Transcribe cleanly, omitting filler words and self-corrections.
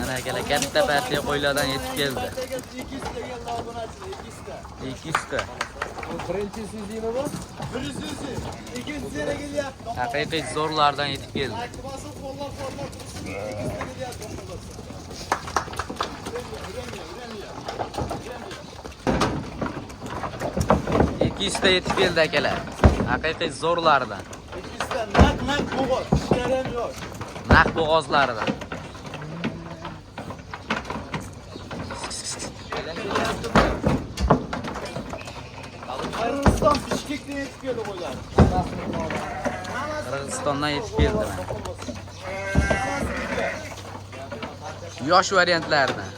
Mana akalar katta partiya qo'ylardan yetib keldi. 200 ta. Birinchi sizimi bu? Birisi, ikkinchisi yana kelyapti. Haqiqiy zo'rlardan yetib keldi. Akbasi qo'llab-qo'llab tursin. Ikkisida kelyapti. 200 ta yetib keldi akalar. Haqiqiy zo'rlardan. Ikkisida nak bo'g'oz, ishlarım yo'q. Naq bo'g'ozlaridan. Qirg'iziston Bishkekdan yetib keldi qo'ylar. Qirg'izistondan yetib keldi mana. Yosh variantlardan.